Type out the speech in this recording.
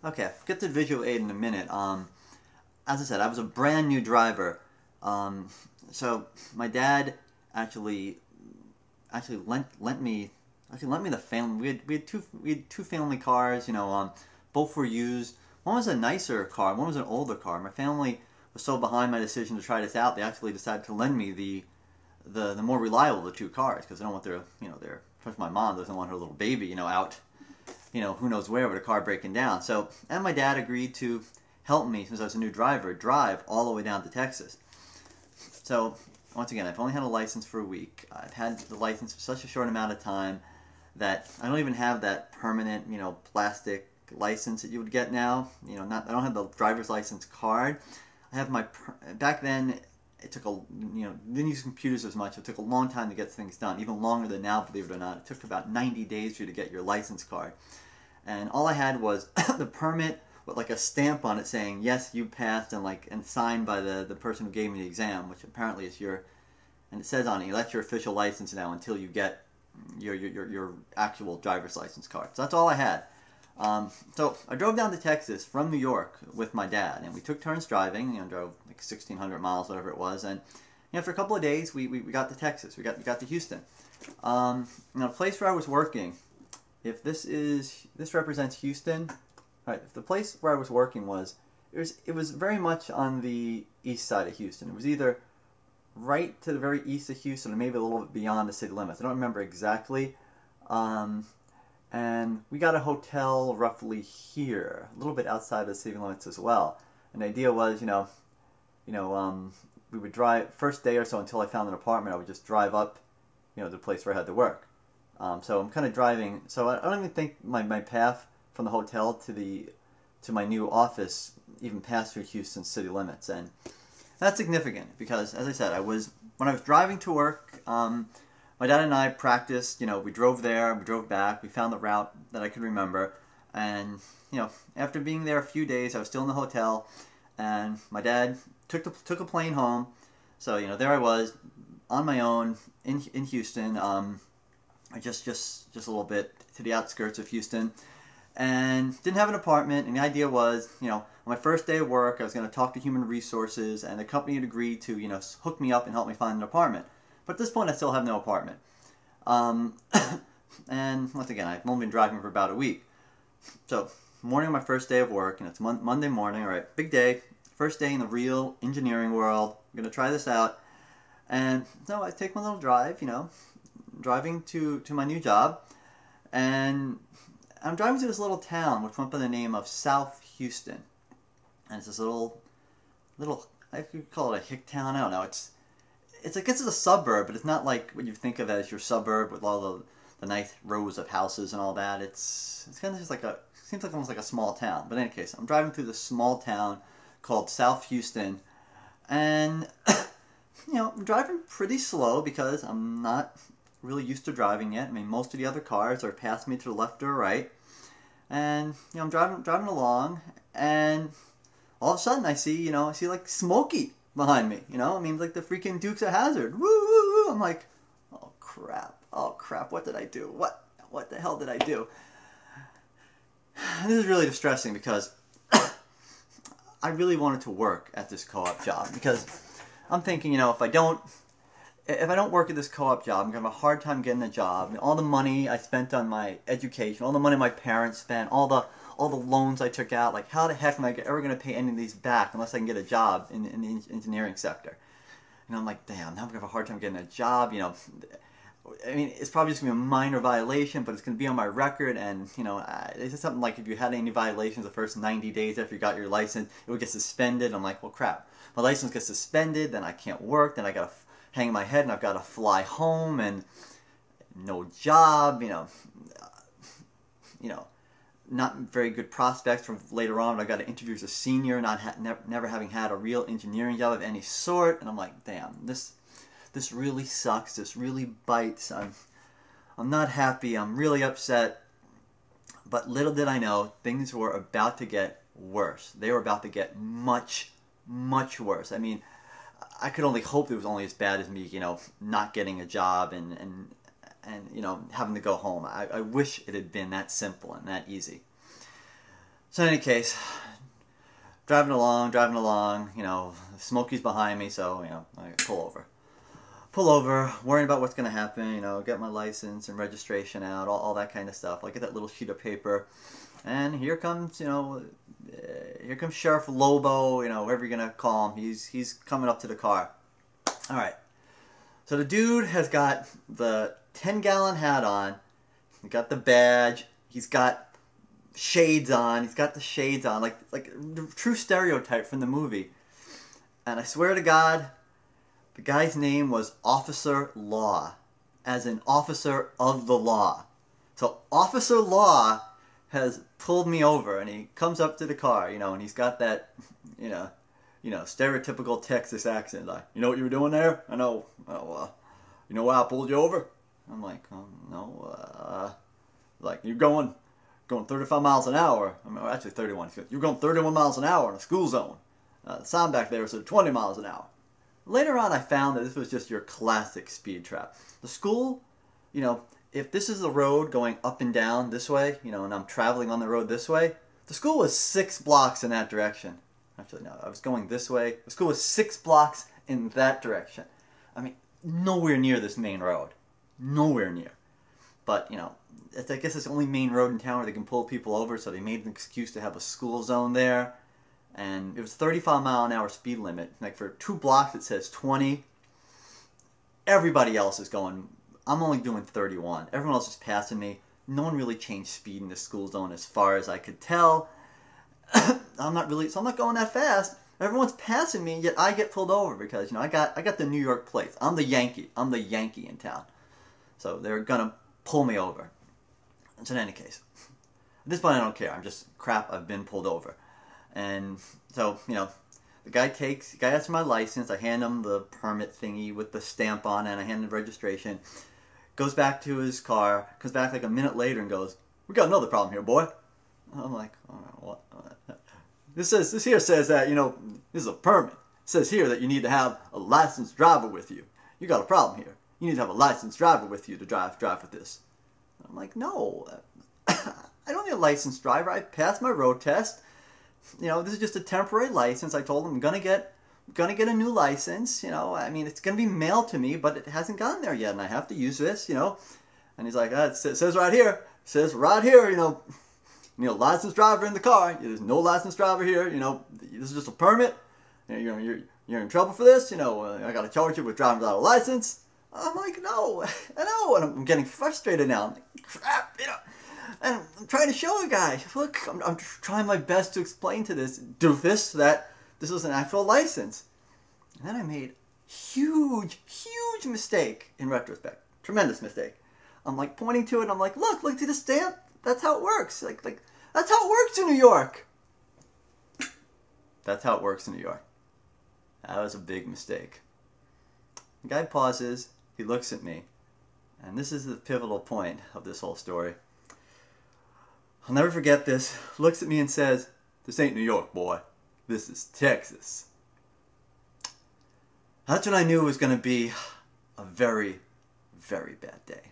Okay, I'll get to visual aid in a minute. As I said, I was a brand new driver. So my dad actually lent me the family. We had two family cars. Both were used. One was a nicer car. One was an older car. My family was so behind my decision to try this out, they actually decided to lend me the more reliable of the two cars because they don't want their especially my mom doesn't want her little baby out who knows where with a car breaking down. So, and my dad agreed to help me, since I was a new driver, drive all the way down to Texas. So, once again, I've only had a license for a week. I've had the license for such a short amount of time that I don't even have that permanent, plastic license that you would get now. I don't have the driver's license card. I have back then, it took didn't use computers as much. It took a long time to get things done, even longer than now, believe it or not. It took about 90 days for you to get your license card. And all I had was the permit with like a stamp on it saying, yes, you passed, and signed by the person who gave me the exam, which apparently is and it says on it, that's your official license now until you get your actual driver's license card. So that's all I had. So I drove down to Texas from New York with my dad, and we took turns driving. Drove like 1,600 miles, whatever it was, and after a couple of days, we got to Texas. We got to Houston. Now, the place where I was working, if this represents Houston, right? If the place where I was working it was very much on the east side of Houston. It was either right to the very east of Houston, or maybe a little bit beyond the city limits. I don't remember exactly. And we got a hotel roughly here, a little bit outside the city limits as well. And the idea was, we would drive, first day or so until I found an apartment, I would just drive up, the place where I had to work. So I'm kind of driving, so I don't even think my path from the hotel to my new office even passed through Houston city limits. And that's significant because, as I said, when I was driving to work, my dad and I practiced, we drove there, we drove back, we found the route that I could remember, and, after being there a few days, I was still in the hotel, and my dad took a plane home, so, there I was, on my own, in Houston, just a little bit to the outskirts of Houston, and didn't have an apartment, and the idea was, on my first day of work, I was going to talk to Human Resources, and the company had agreed to, hook me up and help me find an apartment. But at this point, I still have no apartment. And once again, I've only been driving for about a week. So, morning of my first day of work, and it's Monday morning, all right, big day, first day in the real engineering world. I'm going to try this out. And so I take my little drive, driving to my new job. And I'm driving to this little town, which went by the name of South Houston. And it's this little, I could call it a hick town, I don't know, I guess it's a suburb, but it's not like what you think of as your suburb with all the nice rows of houses and all that. It's kind of just seems like almost like a small town. But in any case, I'm driving through this small town called South Houston, and I'm driving pretty slow because I'm not really used to driving yet. I mean, most of the other cars are past me to the left or right, and I'm driving along, and all of a sudden I see like Smokey behind me, I mean, like the freaking Dukes of Hazzard. Woo, woo, woo. I'm like, oh crap, what did I do? What the hell did I do? And this is really distressing because I really wanted to work at this co-op job because I'm thinking, if I don't work at this co-op job, I'm going to have a hard time getting a job. All the money I spent on my education, all the money my parents spent, all the loans I took out, like how the heck am I ever going to pay any of these back unless I can get a job in the engineering sector? And I'm like, damn, now I'm going to have a hard time getting a job, I mean, it's probably just going to be a minor violation, but it's going to be on my record, and, it's just something like if you had any violations the first 90 days after you got your license, it would get suspended. I'm like, well, crap, my license gets suspended, then I can't work, then I got to hang my head, and I've got to fly home, and no job, not very good prospects for later on. I got to interview as a senior, never having had a real engineering job of any sort, and I'm like, damn, this really sucks. This really bites. I'm not happy. I'm really upset. But little did I know, things were about to get worse. They were about to get much, much worse. I mean, I could only hope it was only as bad as me, not getting a job and having to go home. I wish it had been that simple and that easy. So in any case, driving along, you know, Smokey's behind me, so, you know, I pull over. Pull over, worrying about what's going to happen, you know, get my license and registration out, all that kind of stuff. I get that little sheet of paper, and here comes, you know, here comes Sheriff Lobo, you know, whatever you're going to call him. He's coming up to the car. All right. So the dude has got the 10-gallon hat on. He got the badge. He's got shades on. He's got the shades on, like the true stereotype from the movie. And I swear to God, the guy's name was Officer Law, as an officer of the law. So Officer Law has pulled me over, and he comes up to the car, you know, and he's got that, you know, stereotypical Texas accent, like, you know what you were doing there? I know, you know why I pulled you over? I'm like, oh, no, like, you're going 35 miles an hour. I mean, actually 31. You're going 31 miles an hour in a school zone. The sign back there said 20 miles an hour. Later on, I found that this was just your classic speed trap. The school, you know, if this is the road going up and down this way, you know, and I'm traveling on the road this way, the school was 6 blocks in that direction. Actually, no, I was going this way. The school was 6 blocks in that direction. I mean, nowhere near this main road. Nowhere near. But, you know, I guess it's the only main road in town where they can pull people over, so they made an excuse to have a school zone there. And it was 35-mile-an-hour speed limit. Like, for 2 blocks it says 20. Everybody else is going, I'm only doing 31. Everyone else is passing me. No one really changed speed in the school zone as far as I could tell. So I'm not going that fast. Everyone's passing me, yet I get pulled over because, you know, I got the New York plates. I'm the Yankee in town. So they're gonna pull me over. So in any case, at this point I don't care. I'm just crap. I've been pulled over. And so, you know, the guy asks for my license. I hand him the permit thingy with the stamp on it, and I hand him the registration. Goes back to his car, comes back like a minute later and goes, "We got another problem here, boy." I'm like, "Oh, what? This here says that, you know, this is a permit. It says here that you need to have a licensed driver with you. You got a problem here. You need to have a licensed driver with you to drive with this." I'm like, "No, I don't need a licensed driver. I passed my road test. You know, this is just a temporary license." I told him I'm gonna get a new license. You know, I mean, it's gonna be mailed to me, but it hasn't gotten there yet, and I have to use this. You know, and he's like, it says right here. It says right here. You know, licensed driver in the car. There's no licensed driver here. You know, this is just a permit. You know, you're in trouble for this. You know, I got to charge you with driving without a license. I'm like, no, I know, and I'm getting frustrated now. I'm like, crap, you know. And I'm trying to show a guy, look, I'm trying my best to explain to this doofus that this was an actual license. And then I made huge mistake in retrospect. Tremendous mistake. I'm like pointing to it, and I'm like, look, see the stamp? That's how it works. Like that's how it works in New York. That's how it works in New York. That was a big mistake. The guy pauses, he looks at me, and this is the pivotal point of this whole story. I'll never forget this. Looks at me and says, "This ain't New York, boy. This is Texas." That's when I knew it was going to be a very, very bad day.